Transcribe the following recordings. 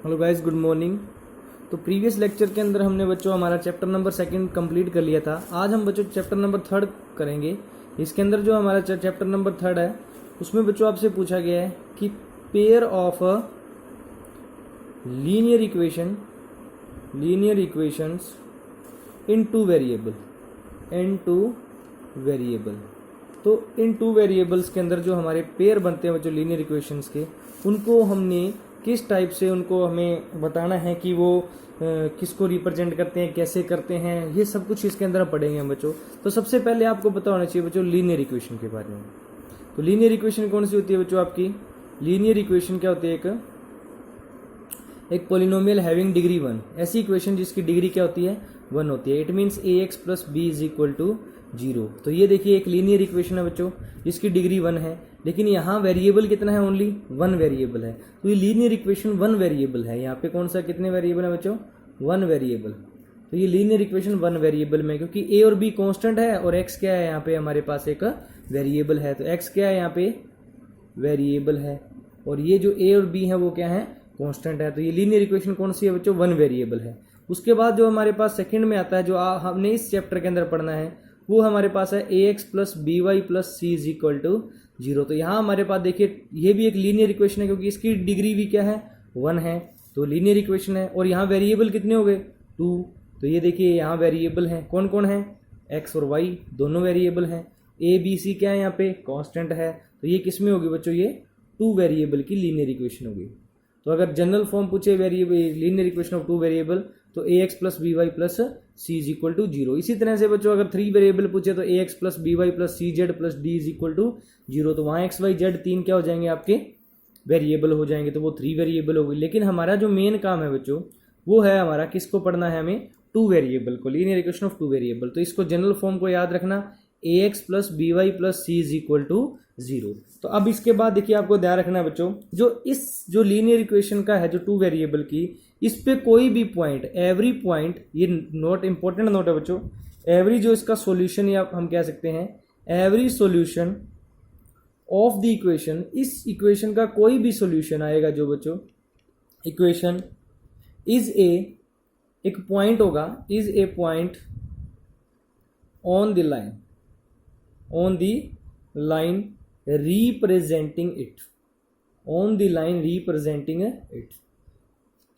Hello guys, good morning. तो previous lecture के अंदर हमने बच्चों हमारा चैप्टर नंबर 2 कंप्लीट कर लिया था। आज हम बच्चों चैप्टर नंबर 3 करेंगे। इसके अंदर जो हमारा चैप्टर नंबर 3 है उसमें बच्चों आपसे पूछा गया है कि pair of linear equations in two variable. तो इन टू वेरिएबल्स के अंदर जो हमारे पेयर बनते हैं बच्चों लीनियर इक्वेशंस के, उनको हमने किस टाइप से उनको हमें बताना है कि वो किसको रिप्रेजेंट करते हैं, कैसे करते हैं, ये सब कुछ इसके अंदर हम पढ़ेंगे हम बच्चों। तो सबसे पहले आपको पता होना चाहिए बच्चों लीनियर इक्वेशन के बारे में। तो लीनियर इक्वेशन कौन सी होती है बच्चों आपकी? लीनियर इक्वेशन क्या होती है? एक पॉलिनोमियल हैविंग डिग्री 1, ऐसी इक्वेशन जिसकी डिग्री क्या होती है? 1 होती है। It means ax plus b is equal to 0। तो ये देखिए एक लीनियर इक्वेशन है बच्चों जिसकी डिग्री 1 है, लेकिन यहाँ वेरिएबल कितना है? ओनली 1 वेरिएबल है। तो ये लीनियर इक्वेशन 1 वेरिएबल है। यहाँ पे कौन सा कितने वेरिएबल है बच्चों? 1 वेरिएबल। तो ये लीनियर इक्वेशन 1 वेरिएबल में, क्योंकि a और b कांस्टेंट है और x क्या है? यहाँ पे हमारे पास एक वेरिएबल है। तो x क्या है? यहाँ पे वेरिएबल है, और ये जो a और b है वो क्या है? कांस्टेंट है। तो ये लीनियर इक्वेशन कौन सी है बच्चों? 1 वेरिएबल है। उसके बाद जो हमारे पास सेकंड में आता है, जो हमने इस चैप्टर के अंदर पढ़ना है, वो हमारे पास है ax plus b y plus c is equal to 0। तो यहाँ हमारे पास देखिए ये भी एक लीनियर इक्वेशन है, क्योंकि इसकी डिग्री भी क्या है? 1 है। तो लीनियर इक्वेशन है, और यहाँ वेरिएबल कितने हो गए? 2। तो ये देखिए यहाँ वेरिएबल है, कौन कौन है? x और y दोनों वेरिएबल हैं। a b c क्या है? यहाँ पे कांस्टेंट है। तो ये किस में होगी बच्चों? ये 2 वेरिएबल की लीनियर इक्वेशन होगी। तो अगर जनरल फॉर्म पूछे variable linear equation of 2 variable, तो ax plus b y plus c is equal to 0। इसी तरह से बच्चों अगर 3 वेरिएबल पूछे तो ax plus b y plus c z plus d is equal to 0। तो वहाँ x y z 3 क्या हो जाएंगे? आपके वेरिएबल हो जाएंगे। तो वो 3 वेरिएबल होगी। लेकिन हमारा जो मेन काम है बच्चों वो है हमारा किसको पढ़ना है? हमें 2 वेरिएबल को, लीनियर इक्वेशन ऑफ 2 वेरिएबल। तो इसको जनरल फॉर्म को याद रखना, ax plus b y plus c is equal to 0। तो अब इसके बाद देखिए आपको ध्यान रखना है बच्चों, जो लीनियर इक्वेशन का है, जो 2 वेरिएबल की, इस पे कोई भी पॉइंट, एवरी पॉइंट, ये नोट इंपॉर्टेंट नोट है बच्चों, एवरी जो इसका सॉल्यूशन या हम कह सकते हैं every solution of the equation, इस इक्वेशन का कोई भी सॉल्यूशन आएगा जो बच्चों इक्वेशन इज एक पॉइंट होगा, is a point on the line representing it, on the line representing it.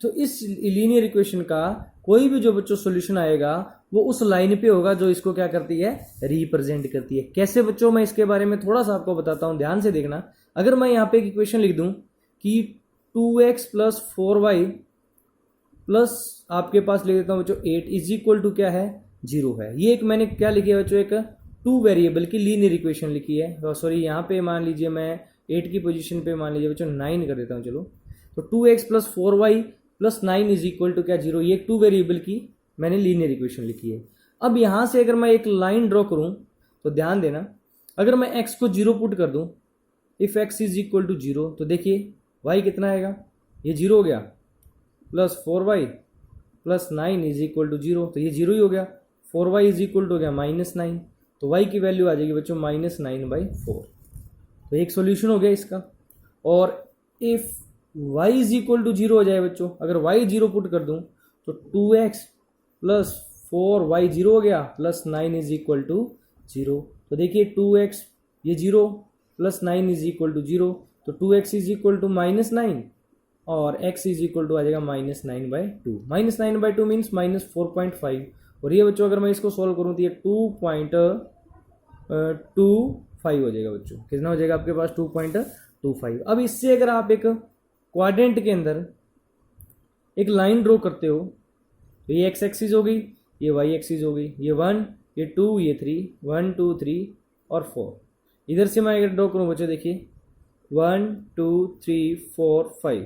तो इस लीनियर इक्वेशन का कोई भी जो बच्चों सॉल्यूशन आएगा वो उस लाइन पे होगा जो इसको क्या करती है? रिप्रेजेंट करती है। कैसे बच्चों? मैं इसके बारे में थोड़ा सा आपको बताता हूं, ध्यान से देखना। अगर मैं यहाँ पे एक इक्वेशन लिख दूं कि 2x प्लस 4y प्लस आपके पास लिख देता हूं बच्चों 8 इज इक्वल टू क्या है? 0 है। ये एक मैंने क्या लिखी है बच्चों? एक 2 वेरिएबल की लीनियर इक्वेशन लिखी है। सॉरी, यहाँ पे मान लीजिए मैं 8 की पोजीशन पे मान लीजिए बच्चों 9 कर देता हूँ। चलो, तो 2x plus 4y plus 9 is equal to क्या? 0। ये 2 वेरिएबल की मैंने लीनियर इक्वेशन लिखी है। अब यहाँ से अगर मैं एक लाइन ड्रॉ करूँ तो ध्यान देना, अगर मैं x को 0 पुट कर दूँ, if x is equal to 0, तो देखिए y कितना आएगा? ये 0 हो गया, plus 4y plus 9 is equal to 0, तो ये 0 ही हो गया। 4y इज इक्वल टू हो गया -9, तो y की वैल्यू आ जाएगी बच्चों -9/4। तो एक सोल्यूशन हो गया इसका। और if y is equal to 0 हो जाए बच्चों, अगर y 0 पुट कर दूं तो 2x प्लस 4y 0 हो गया, प्लस 9 इज इक्वल टू 0। तो देखिए 2x ये 0 प्लस 9 इज इक्वल टू 0, तो 2x इज इक्वल टू -9 और x इज इक्वल टू आ जाएगा -9/2। -9/2 मीन्स -4.5। और ये बच्चों अगर मैं इसको सॉल्व करूँ तो ये 2.25 हो जाएगा बच्चों। कितना हो जाएगा आपके पास? 2.25। अब इससे अगर आप एक क्वाड्रेंट के अंदर एक लाइन ड्रॉ करते हो, तो ये x एक्सिस हो गई, ये y एक्सिस हो गई, ये 1, ये 2, ये 3, 1 2 3 और 4। इधर से मैं अगर ड्रॉ करूँ बच्चों, देखिए 1 2 3 4 5,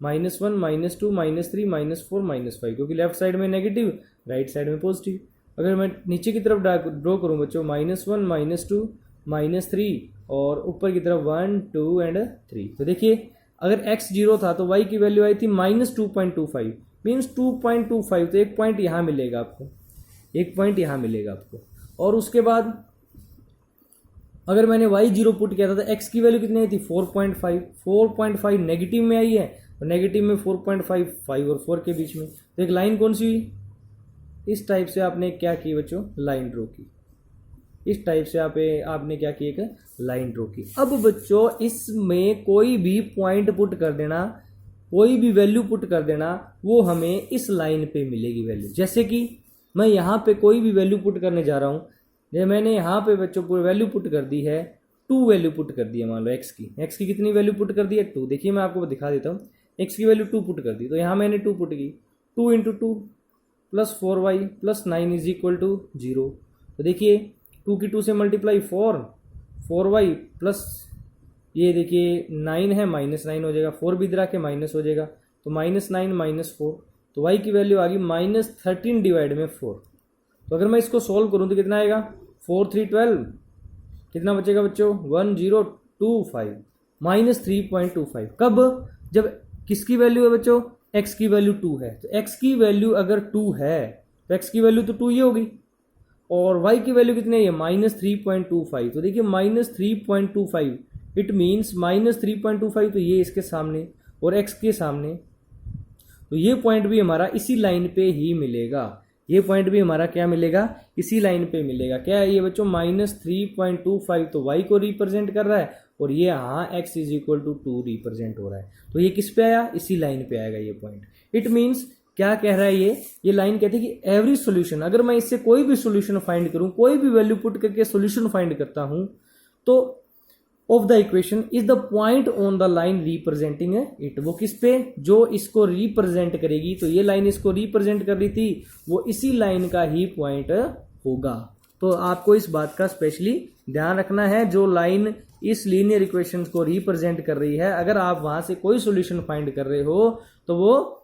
-1 -2 -3 -4 -5, क्योंकि लेफ्ट साइड में नेगेटिव, राइट साइड में पॉजिटिव। अगर मैं नीचे की तरफ ड्रॉ करूँ बच्चों, -1 -2 -3 और ऊपर की तरफ 1 2 एंड 3, तो देखिए अगर x 0 था तो y की वैल्यू आई थी -2.25, मीन्स 2.25। तो एक पॉइंट यहाँ मिलेगा आपको, एक पॉइंट यहाँ मिलेगा आपको। और उसके बाद अगर मैंने y 0 पुट किया था तो x की वैल्यू कितनी आई थी? 4.5 नेगेटिव में आई है, और नेगेटिव में 4.5, 5 और 4 के बीच में। तो एक लाइन कौन सी हुई, इस टाइप से आपने क्या की बच्चों, लाइन ड्रॉ की। इस टाइप से आपने क्या की, एक लाइन ड्रॉ की। अब बच्चों इसमें कोई भी पॉइंट पुट कर देना, कोई भी वैल्यू पुट कर देना, वो हमें इस लाइन पे मिलेगी वैल्यू। जैसे कि मैं यहाँ पे कोई भी वैल्यू पुट करने जा रहा हूँ, जैसे मैंने यहाँ पे बच्चों पूरी वैल्यू पुट कर दी है, 2 वैल्यू पुट कर दी है, मान लो x की कितनी वैल्यू पुट कर दी है, 2। देखिए मैं आपको दिखा देता हूँ, x की वैल्यू 2 पुट कर दी, तो यहाँ मैंने 2 पुट की, 2 × 2 + 4y + 9 = 0। तो देखिए 2 की 2 से मल्टीप्लाई 4y प्लस ये देखिए 9 है, -9 हो जाएगा, 4 भी इधर आके माइनस हो जाएगा, तो -9 - 4, तो y की वैल्यू आ गई -13 डिवाइड में 4। तो अगर मैं इसको सॉल्व करूँ तो कितना आएगा, 4 3 12, कितना बचेगा बच्चों, 1025 -3.25। कब, जब किसकी वैल्यू है बच्चों, x की वैल्यू 2 है। तो x की वैल्यू अगर 2 है तो x की वैल्यू तो 2 ही होगी, और y की वैल्यू कितनी है, -3.25। तो देखिए -3.25, इट मीन्स -3.25, तो ये इसके सामने और x के सामने, तो ये पॉइंट भी हमारा इसी लाइन पे ही मिलेगा। ये पॉइंट भी हमारा क्या मिलेगा, इसी लाइन पे मिलेगा। क्या है ये बच्चों, -3.25 तो y को रिप्रेजेंट कर रहा है, और ये यहाँ x = 2 रिप्रेजेंट हो रहा है। तो ये किस पे आया, इसी लाइन पे आएगा ये पॉइंट। इट मीन्स क्या कह रहा है ये लाइन कहती है कि एवरी सोल्यूशन, अगर मैं इससे कोई भी सोल्यूशन फाइंड करूं, कोई भी वैल्यू पुट करके सोल्यूशन फाइंड करता हूं, तो of the equation is the point on the line representing it. वो किस पे, जो इसको रिप्रेजेंट करेगी, तो ये लाइन इसको रिप्रेजेंट कर रही थी, वो इसी लाइन का ही पॉइंट होगा। तो आपको इस बात का स्पेशली ध्यान रखना है, जो लाइन इस लीनियर इक्वेशन को रिप्रेजेंट कर रही है, अगर आप वहां से कोई सोल्यूशन फाइंड कर रहे हो तो वो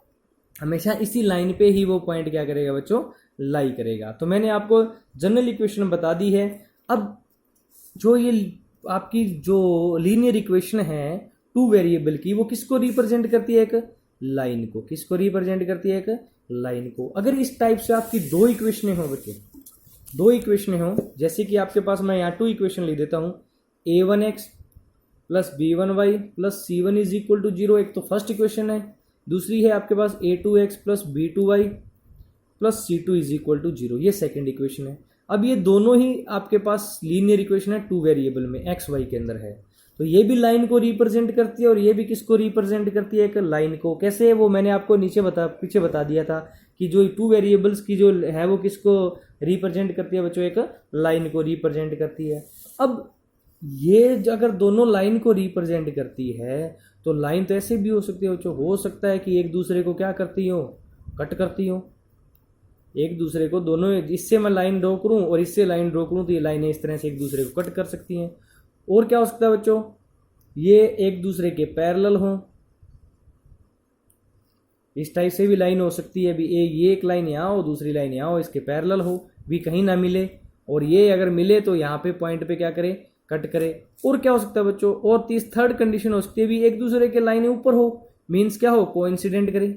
हमेशा इसी लाइन पे ही वो पॉइंट क्या करेगा बच्चों, लाई करेगा। तो मैंने आपको जनरल इक्वेशन बता दी है। अब जो ये आपकी जो लीनियर इक्वेशन है 2 वेरिएबल की, वो किसको रिप्रेजेंट करती है, एक लाइन को। किसको रिप्रेजेंट करती है, एक लाइन को। अगर इस टाइप से आपकी 2 इक्वेशनें हो बच्चों, 2 इक्वेशनें हो, जैसे कि आपके पास मैं यहाँ 2 इक्वेशन लिख देता हूँ, a1x + b1y + c1 = 0, एक तो फर्स्ट इक्वेशन है। दूसरी है आपके पास a2x + b2y + c2 = 0, ये सेकेंड इक्वेशन है। अब ये दोनों ही आपके पास लीनियर इक्वेशन है 2 वेरिएबल में, एक्स वाई के अंदर है। तो ये भी लाइन को रिप्रेजेंट करती है, और ये भी किसको रिप्रेजेंट करती है, एक लाइन को। कैसे, वो मैंने आपको पीछे बता दिया था कि जो 2 वेरिएबल्स की जो है वो किसको रिप्रेजेंट करती है बच्चों, एक लाइन को रिप्रेजेंट करती है। अब ये अगर दोनों लाइन को रिप्रेजेंट करती है, तो लाइन तो ऐसे भी हो सकती है बच्चों, हो सकता है कि एक दूसरे को क्या करती हो, कट करती हो। एक दूसरे को, दोनों, इससे मैं लाइन ड्रॉ करूं और इससे लाइन ड्रॉ करूं, तो ये लाइनें इस तरह से एक दूसरे को कट कर सकती हैं। और क्या हो सकता है बच्चों, ये एक दूसरे के पैरेलल हों, इस टाइप से भी लाइन हो सकती है। भी ये एक लाइन यहाँ हो, दूसरी लाइन यहाँ हो, इसके पैरेलल हो, भी कहीं ना मिले, और ये अगर मिले तो यहाँ पे पॉइंट पे क्या करे, कट करे। और क्या हो सकता है बच्चों, और थर्ड कंडीशन हो सकती है, भी एक दूसरे के लाइनें ऊपर हो, मीन्स क्या हो, कोइंसिडेंट करे।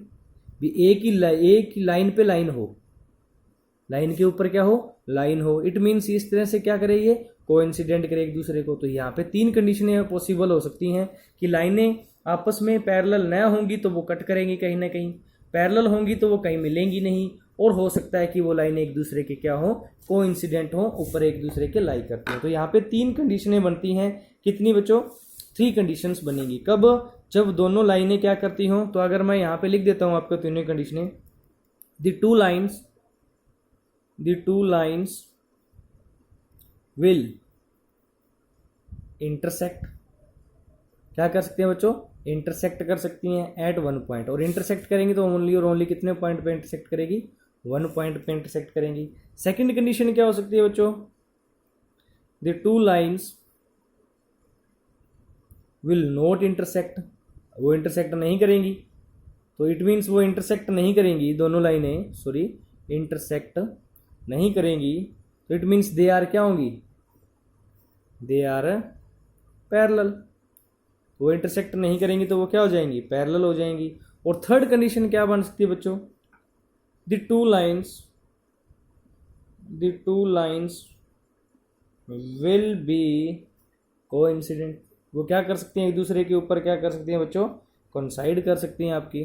भी एक ही लाइन पे लाइन हो, लाइन के ऊपर क्या हो, लाइन हो। इट मीन्स इस तरह से क्या करे, ये कोइंसिडेंट करे एक दूसरे को। तो यहाँ पे 3 कंडीशनें पॉसिबल हो सकती हैं कि लाइनें आपस में पैरेलल न होंगी तो वो कट करेंगी कहीं ना कहीं, पैरेलल होंगी तो वो कहीं मिलेंगी नहीं, और हो सकता है कि वो लाइनें एक दूसरे के क्या हो, कोइंसिडेंट हो, ऊपर एक दूसरे के लाई करती हैं। तो यहाँ पे 3 कंडीशनें बनती हैं। कितनी बच्चों, 3 कंडीशंस बनेंगी। कब, जब दोनों लाइनें क्या करती हों। तो अगर मैं यहाँ पे लिख देता हूँ आपको तीनों कंडीशनें, the two lines will intersect, क्या कर सकते हैं बच्चों, इंटरसेक्ट कर सकती हैं एट 1 पॉइंट। और इंटरसेक्ट करेंगी तो ओनली और ओनली कितने पॉइंट पे इंटरसेक्ट करेगी, 1 पॉइंट पे इंटरसेक्ट करेंगी। सेकंड कंडीशन क्या हो सकती है बच्चों, the 2 lines will not intersect, वो इंटरसेक्ट नहीं करेंगी। तो इट मीन्स वो इंटरसेक्ट नहीं करेंगी, दोनों लाइनें इंटरसेक्ट नहीं करेंगी। तो इट मीन्स दे आर क्या होंगी, दे आर पैरेलल। वो इंटरसेक्ट नहीं करेंगी तो वो क्या हो जाएंगी, पैरेलल हो जाएंगी। और थर्ड कंडीशन क्या बन सकती है बच्चों, the two lines will be coincident. वो क्या कर सकती हैं, एक दूसरे के ऊपर क्या कर सकती हैं बच्चों, कोइंसाइड कर सकती हैं आपकी।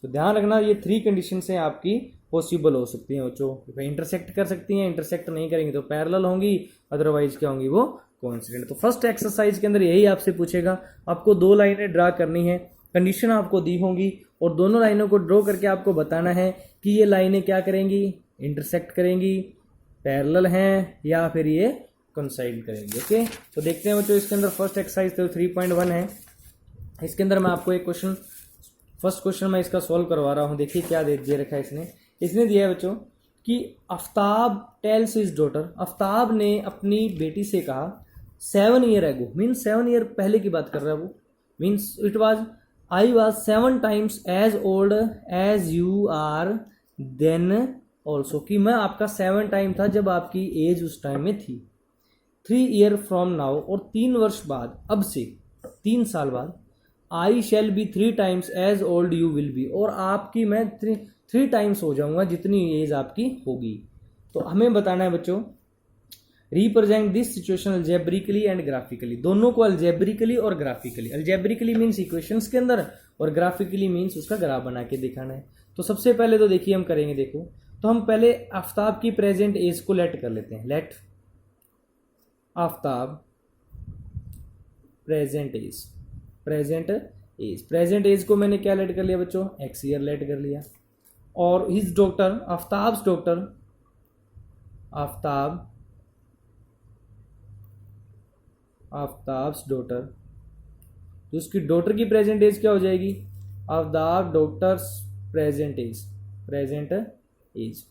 तो ध्यान रखना ये 3 कंडीशन से आपकी पॉसिबल हो सकती हैं बच्चों। इंटरसेक्ट कर सकती हैं, इंटरसेक्ट नहीं करेंगी तो पैरेलल होंगी, अदरवाइज क्या होंगी वो कोइंसिडेंट। तो फर्स्ट एक्सरसाइज के अंदर यही आपसे पूछेगा, आपको 2 लाइनें ड्रा करनी है, कंडीशन आपको दी होंगी और दोनों लाइनों को ड्रॉ करके आपको बताना है कि ये लाइनें क्या करेंगी, इंटरसेक्ट करेंगी, पैरेलल हैं या फिर ये कोइंसाइड करेंगी। ओके, तो देखते हैं बच्चों इसके अंदर फर्स्ट एक्सरसाइज तो 3.1 है। इसके अंदर मैं आपको एक क्वेश्चन, फर्स्ट क्वेश्चन मैं इसका सॉल्व करवा रहा हूँ। देखिए क्या दे रखा है इसने दिया है बच्चों कि Aftab tales his daughter, Aftab ने अपनी बेटी से कहा 7 ईयर एगो, मीन्स 7 ईयर पहले की बात कर रहा है वो, means it was I was 7 times as old as you are then also, कि मैं आपका 7 टाइम था जब आपकी एज उस टाइम में थी। 3 ईयर फ्रॉम नाउ, और 3 वर्ष बाद, अब से 3 साल बाद, I shall be 3 times as old you will be, और आपकी मैं 3 टाइम्स हो जाऊंगा जितनी एज आपकी होगी। तो हमें बताना है बच्चों represent this situation algebraically and graphically, दोनों को अल्जेब्रिकली और ग्राफिकली, अल्जेब्रिकली मीन्स इक्वेशंस के अंदर और ग्राफिकली मीन्स उसका ग्राफ बना के दिखाना है। तो सबसे पहले तो देखिए हम करेंगे, देखो तो हम पहले आफ्ताब की प्रेजेंट एज को लेट कर लेते हैं, let Aftab present age, present age को मैंने क्या लेट कर लिया बच्चों, x ईयर लेट कर लिया, और his doctor, Aftab's doctor, Aftab's daughter, तो उसकी डॉटर की प्रेजेंट एज क्या हो जाएगी, आफ्ताब डॉक्टर्स प्रेजेंट एज,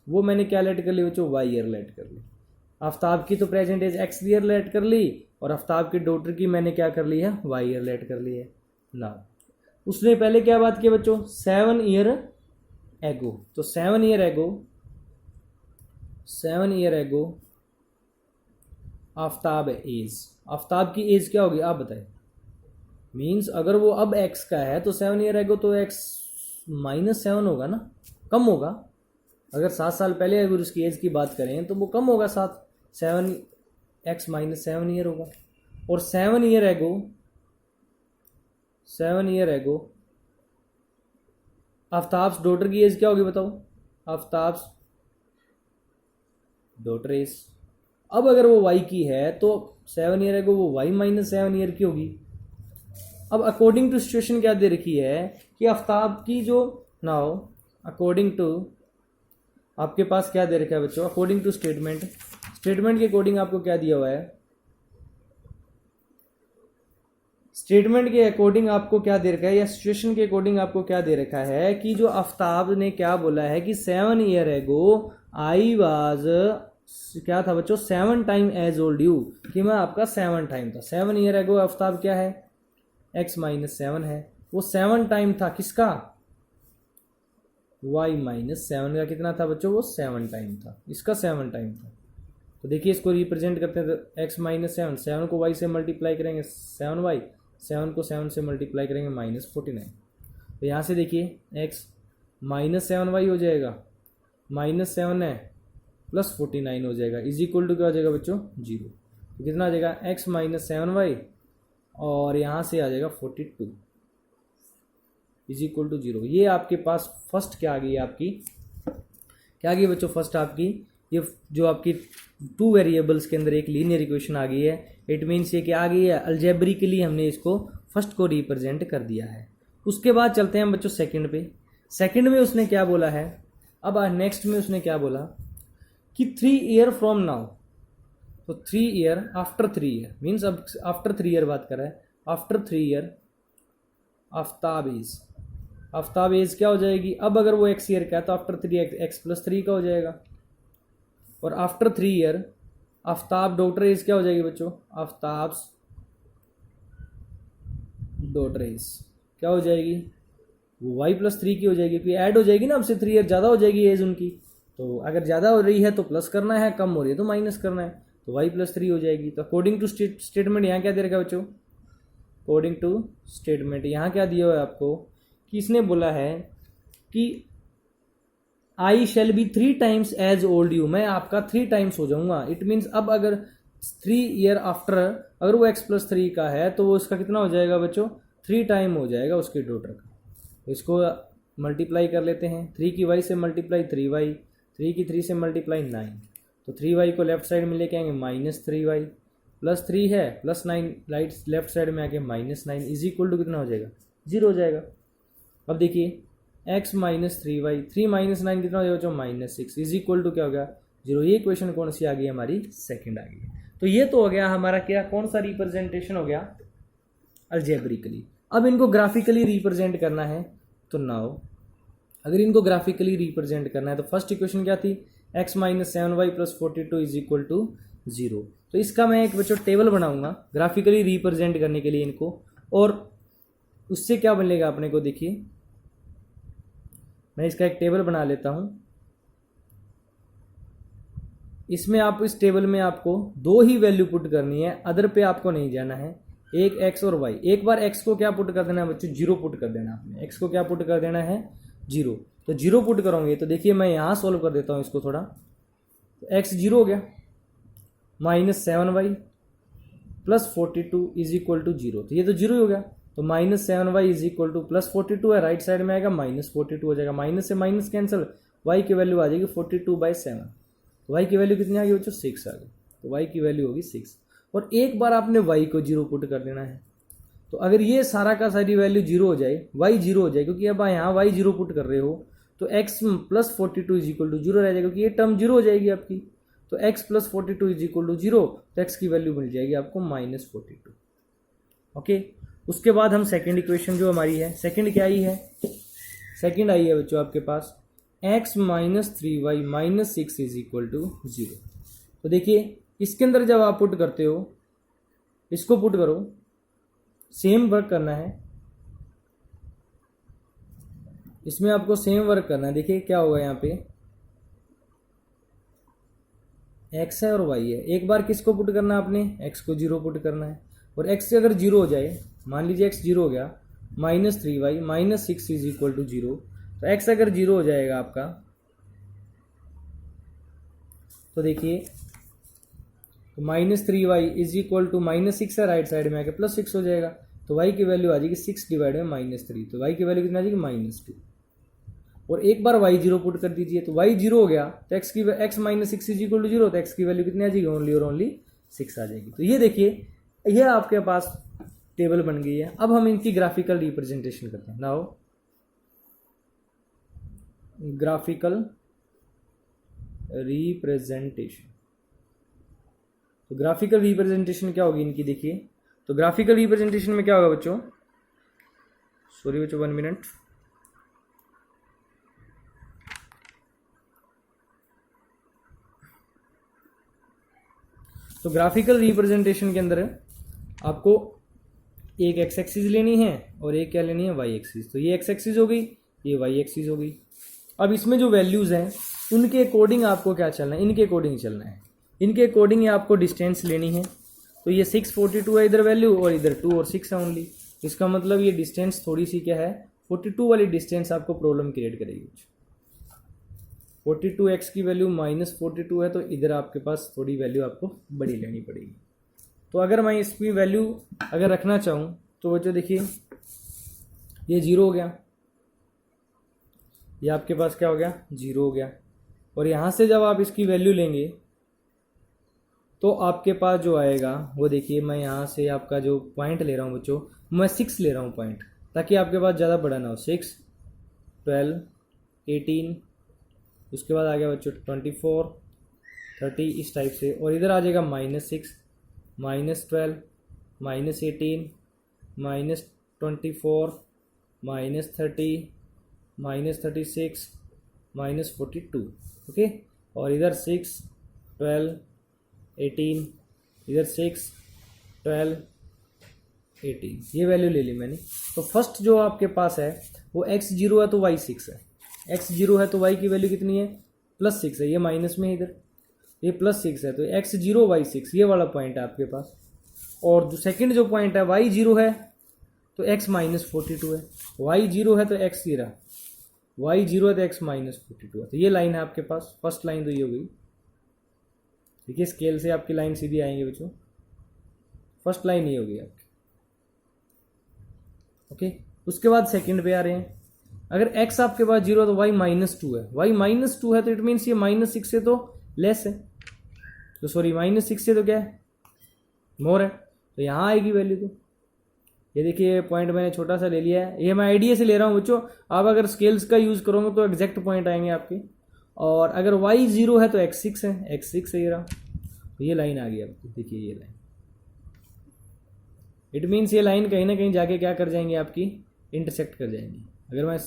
वो मैंने क्या लेट कर ली बच्चों, y ईयर लेट कर ली। आफ्ताब की तो present age x year let कर ली, और आफ्ताब की डॉटर की मैंने क्या कर ली है, y ईयर लेट कर ली है ना। उसने पहले क्या बात की बच्चों, 7 ईयर एगो, तो 7 year ago Aftab as, Aftab की एज क्या होगी आप बताएं, मीन्स अगर वो अब x का है तो 7 ईयर एगो तो x -7 होगा ना, कम होगा। अगर 7 साल पहले अगर उसकी एज की बात करें तो वो कम होगा, 7 x -7 ईयर होगा। और 7 ईयर एगो आफ्ताब्स डॉटर की एज क्या होगी बताओ, आफ्ताब्स डॉटर एज, अब अगर वो y की है तो 7 ईयर एगो वो y -7 ईयर की होगी। अब अकॉर्डिंग टू सिचुएशन क्या दे रखी है कि आफ्ताब की जो नाउ, अकॉर्डिंग टू आपके पास क्या दे रखा है बच्चों, अकॉर्डिंग टू स्टेटमेंट के अकॉर्डिंग आपको क्या दिया हुआ है, स्टेटमेंट के अकॉर्डिंग आपको क्या दे रखा है, या सिचुएशन के अकॉर्डिंग आपको क्या दे रखा है कि जो आफ्ताब ने क्या बोला है कि 7 ईयर एगो आई वाज, क्या था बच्चों, 7 टाइम एज ओल्ड यू, कि मैं आपका 7 टाइम था। 7 ईयर एगो आफ्ताब क्या है, x -7 है, वो 7 टाइम था किसका, y -7 का कितना था बच्चों, वो 7 टाइम था, इसका 7 टाइम था। तो देखिए इसको रिप्रेजेंट करते हैं, तो x -7, 7 को y से मल्टीप्लाई करेंगे 7y, 7 को 7 से मल्टीप्लाई करेंगे -49। तो यहाँ से देखिए x -7y हो जाएगा, -7 है प्लस 49 हो जाएगा, इज इक्वल टू क्या हो जाएगा बच्चों, 0। तो कितना आ जाएगा, x -7y और यहाँ से आ जाएगा 42 इज इक्वल टू 0। ये आपके पास फर्स्ट क्या आ गई, आपकी क्या आ गई बच्चों, फर्स्ट आपकी ये जो आपकी 2 वेरिएबल्स के अंदर एक लीनियर इक्वेशन आ गई है। इट मीन्स ये क्या आ गई है, अलजेब्रिकली हमने इसको फर्स्ट को रिप्रेजेंट कर दिया है। उसके बाद चलते हैं बच्चों सेकंड पे। सेकंड में उसने क्या बोला है, अब नेक्स्ट में उसने क्या बोला कि 3 ईयर फ्रॉम नाउ, तो 3 ईयर आफ्टर 3 ईयर, मीन्स अब आफ्टर 3 ईयर बात कर रहा है, आफ्टर 3 ईयर आफ्ताब एज क्या हो जाएगी, अब अगर वो x ईयर का है तो आफ्टर 3 x +3 का हो जाएगा। और after 3 year Aftab daughter age क्या हो जाएगी बच्चों, आफ्ताब्स डॉटर एज क्या हो जाएगी, वो y +3 की हो जाएगी, क्योंकि ऐड हो जाएगी ना, अब से 3 ईयर ज़्यादा हो जाएगी एज उनकी। तो अगर ज़्यादा हो रही है तो प्लस करना है, कम हो रही है तो माइनस करना है, तो y +3 हो जाएगी। तो अकॉर्डिंग टू स्टेटमेंट यहाँ क्या दे रखा है बच्चों, अकॉर्डिंग टू स्टेटमेंट यहाँ क्या दिया हुआ है आपको कि इसने बोला है कि I shall be 3 times as old you, मैं आपका 3 टाइम्स हो जाऊंगा। इट मीन्स अब अगर 3 ईयर आफ्टर अगर वो x +3 का है तो वो इसका कितना हो जाएगा बच्चों, 3 टाइम हो जाएगा उसके डॉटर का। तो इसको मल्टीप्लाई कर लेते हैं, 3 की y से मल्टीप्लाई 3y, 3 की 3 से मल्टीप्लाई 9। तो 3y को लेफ्ट साइड में लेके आएंगे -3y, प्लस 3 है प्लस 9 राइट लेफ्ट साइड में आके -9 इज इक्वल टू कितना हो जाएगा, 0 हो जाएगा। अब देखिए x माइनस 3y, 3 माइनस 9 कितना हो जाएगा, -6 इज इक्वल टू क्या हो गया, 0। ये इक्वेशन कौन सी आ गई हमारी, सेकंड आ गई। तो ये तो हो गया हमारा क्या, कौन सा रिप्रेजेंटेशन हो गया, अलजेब्रिकली। अब इनको ग्राफिकली रिप्रेजेंट करना है, तो नाउ अगर इनको ग्राफिकली रिप्रेजेंट करना है तो फर्स्ट इक्वेशन क्या थी, x minus 7y plus 42 is equal to 0। तो इसका मैं एक बच्चों टेबल बनाऊंगा ग्राफिकली रिप्रेजेंट करने के लिए इनको, और उससे क्या बनेगा अपने को, देखिए मैं इसका एक टेबल बना लेता हूं। इसमें आप इस टेबल में आपको 2 ही वैल्यू पुट करनी है, अदर पे आपको नहीं जाना है, एक x और y। एक बार x को क्या पुट कर देना है बच्चों, 0 पुट कर देना आपने, x को क्या पुट कर देना है, 0। तो 0 पुट करोगे तो देखिए मैं यहाँ सॉल्व कर देता हूँ इसको थोड़ा। तो x 0 हो गया, -7y plus 42 is equal to 0। तो ये तो 0 ही हो गया। तो -7y is equal two plus 42 है, राइट साइड में आएगा -42 हो जाएगा, माइनस से माइनस कैंसिल, y की वैल्यू आ जाएगी 42/7। तो y की वैल्यू कितनी आ गई बच्चों, 6 आ गई। तो y की वैल्यू होगी 6, और एक बार आपने y को 0 पुट कर देना है। तो अगर ये सारा का सारी वैल्यू 0 हो जाए, y 0 हो जाए, क्योंकि अब यहाँ y 0 पुट कर रहे हो, तो x plus 42 is equal to 0 रह जाएगा, क्योंकि ये टर्म 0 हो जाएगी आपकी। तो x plus 42 is equal to 0, तो x की वैल्यू मिल जाएगी आपको -42। ओके, उसके बाद हम सेकेंड इक्वेशन जो हमारी है, सेकेंड क्या आई है, सेकेंड आई है बच्चों आपके पास x minus 3y minus 6 is equal to 0। तो देखिए इसके अंदर जब आप पुट करते हो, इसको पुट करो, सेम वर्क करना है, इसमें आपको सेम वर्क करना है। देखिए क्या होगा, यहाँ पे x है और y है, एक बार किसको पुट करना है आपने, x को 0 पुट करना है, और x अगर 0 हो जाए, मान लीजिए x 0 हो गया, -3y minus 6 is equal to 0। तो x अगर 0 हो जाएगा आपका, तो देखिए तो -3y इज इक्वल टू -6 है, राइट साइड में आके +6 हो जाएगा। तो y की वैल्यू आ जाएगी 6 डिवाइड में -3, तो y की वैल्यू कितना आ जाएगी, -2। और एक बार y 0 पुट कर दीजिए, तो y 0 हो गया, तो x minus 6 is equal to 0, तो x की वैल्यू कितनी आ जाएगी, ओनली और ओनली 6 आ जाएगी। तो ये देखिए यह आपके पास टेबल बन गई है। अब हम इनकी ग्राफिकल रिप्रेजेंटेशन करते हैं। नाउ ग्राफिकल रिप्रेजेंटेशन, तो ग्राफिकल रिप्रेजेंटेशन क्या होगी इनकी, देखिए तो ग्राफिकल रिप्रेजेंटेशन में क्या होगा बच्चों, सॉरी बच्चों 1 मिनट। तो ग्राफिकल रिप्रेजेंटेशन के अंदर आपको एक x एक्सिस लेनी है और एक क्या लेनी है, y एक्सिस। तो ये x एक्सिस हो गई, ये y एक्सिस हो गई। अब इसमें जो वैल्यूज हैं उनके अकॉर्डिंग आपको क्या चलना है, इनके अकॉर्डिंग चलना है, इनके अकॉर्डिंग आपको डिस्टेंस लेनी है। तो ये 642 है इधर वैल्यू, और इधर 2 और 6 है ओनली। इसका मतलब ये डिस्टेंस थोड़ी सी क्या है, 42 वाली डिस्टेंस आपको प्रॉब्लम क्रिएट करेगी। 42x की वैल्यू -42 है, तो इधर आपके पास थोड़ी वैल्यू आपको बड़ी लेनी पड़ेगी। तो अगर मैं इसकी वैल्यू अगर रखना चाहूँ तो बच्चों देखिए ये 0 हो गया, ये आपके पास क्या हो गया, 0 हो गया। और यहाँ से जब आप इसकी वैल्यू लेंगे तो आपके पास जो आएगा वो देखिए, मैं यहाँ से आपका जो पॉइंट ले रहा हूँ बच्चों, मैं 6 ले रहा हूँ पॉइंट, ताकि आपके पास ज़्यादा बड़ा ना हो। 6, 12, 18, उसके बाद आ गया बच्चों 24, 30 इस टाइप से। और इधर आ जाएगा -6, -12, -18, -24, -30, -36, -42। ओके, और इधर 6, 12, 18, इधर 6, 12, 18, ये वैल्यू ले ली मैंने। तो फर्स्ट जो आपके पास है वो x 0 है तो y 6 है, x 0 है तो y की वैल्यू कितनी है, +6 है, ये माइनस में है इधर, ये +6 है, तो x 0 y 6 ये वाला पॉइंट है आपके पास। और जो सेकंड जो पॉइंट है y 0 है तो x -42 है, y 0 है तो x 0, y 0 है तो x -42 है। तो ये लाइन है आपके पास, फर्स्ट लाइन तो ये हो गई। देखिए स्केल से आपकी लाइन सीधी आएंगे बच्चों, फर्स्ट लाइन ये होगी आपकी। ओके। उसके बाद सेकंड पे आ रहे हैं, अगर x आपके पास 0 तो y -2 है, y -2 है तो इट मीन्स ये -6 से तो लेस है, तो सॉरी -6 से तो क्या है, मोर है, तो यहाँ आएगी वैल्यू। तो ये देखिए पॉइंट मैंने छोटा सा ले लिया है, ये मैं आइडिया से ले रहा हूँ बच्चों, आप अगर स्केल्स का यूज़ करोगे तो एग्जैक्ट पॉइंट आएंगे आपके। और अगर y 0 है तो x 6 है, x 6 है ये रहा, तो ये लाइन आ गई आपकी, देखिए ये लाइन। इट मीन्स ये लाइन कहीं ना कहीं जाके क्या कर जाएंगी आपकी, इंटरसेक्ट कर जाएंगी। अगर मैं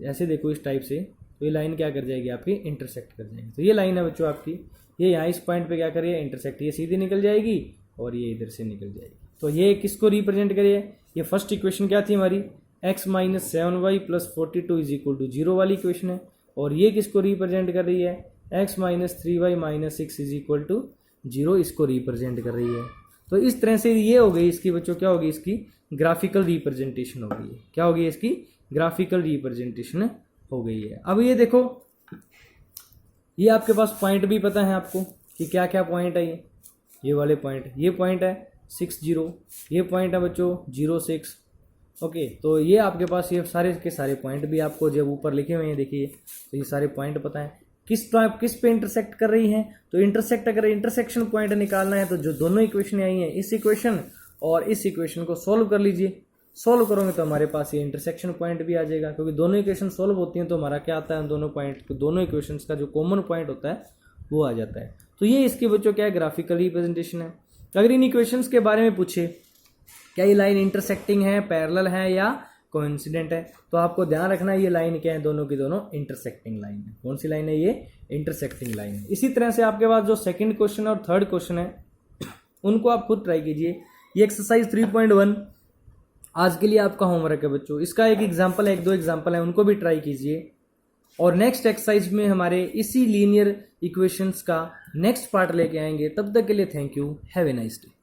ऐसे देखूँ इस टाइप से, तो ये लाइन क्या कर जाएगी आपकी, इंटरसेक्ट कर जाएगी। तो ये लाइन है बच्चों आपकी, ये यहाँ इस पॉइंट पे क्या करिए, इंटरसेक्ट, ये सीधी निकल जाएगी और ये इधर से निकल जाएगी। तो ये किसको रिप्रेजेंट करिए, ये फर्स्ट इक्वेशन क्या थी हमारी, x - 7y + 42 = 0 वाली इक्वेशन है। और ये किसको रिप्रेजेंट कर रही है, x - 3y - 6 = 0 इसको रिप्रेजेंट कर रही है। तो इस तरह से ये हो गई इसकी बच्चों, क्या होगी इसकी ग्राफिकल रिप्रेजेंटेशन हो गई है। क्या होगी इसकी ग्राफिकल रिप्रेजेंटेशन हो गई है। अब ये देखो, ये आपके पास पॉइंट भी पता है आपको कि क्या क्या पॉइंट है, ये वाले पॉइंट, ये पॉइंट है 6 0, ये पॉइंट है बच्चों 0 6। ओके, तो ये आपके पास ये सारे के सारे पॉइंट भी आपको जब ऊपर लिखे हुए हैं देखिए, तो ये सारे पॉइंट पता है किस पे इंटरसेक्ट कर रही हैं। तो इंटरसेक्ट, अगर इंटरसेक्शन पॉइंट निकालना है तो जो दोनों इक्वेशन आई हैं, इस इक्वेशन और इस इक्वेशन को सोल्व कर लीजिए। सोल्व करोगे तो हमारे पास ये इंटरसेक्शन पॉइंट भी आ जाएगा, क्योंकि दोनों इक्वेशन सोल्व होती हैं तो हमारा क्या आता है, दोनों पॉइंट, दोनों इक्वेशंस का जो कॉमन पॉइंट होता है वो आ जाता है। तो ये इसके बच्चों क्या है, ग्राफिकल रिप्रेजेंटेशन है। अगर इन इक्वेशंस के बारे में पूछे क्या ये लाइन इंटरसेक्टिंग है, पैरेलल है या कोइंसिडेंट है, तो आपको ध्यान रखना ये लाइन क्या है, दोनों की दोनों इंटरसेक्टिंग लाइन है। कौन सी लाइन है, ये इंटरसेक्टिंग लाइन है। इसी तरह से आपके पास जो सेकंड क्वेश्चन और थर्ड क्वेश्चन है उनको आप खुद ट्राई कीजिए। ये एक्सरसाइज 3.1 आज के लिए आपका होमवर्क है बच्चों, इसका एक एग्जाम्पल है, 1-2 एग्जाम्पल है, उनको भी ट्राई कीजिए। और नेक्स्ट एक्सरसाइज में हमारे इसी लीनियर इक्वेशंस का नेक्स्ट पार्ट लेके आएंगे। तब तक के लिए thank you, have a nice day.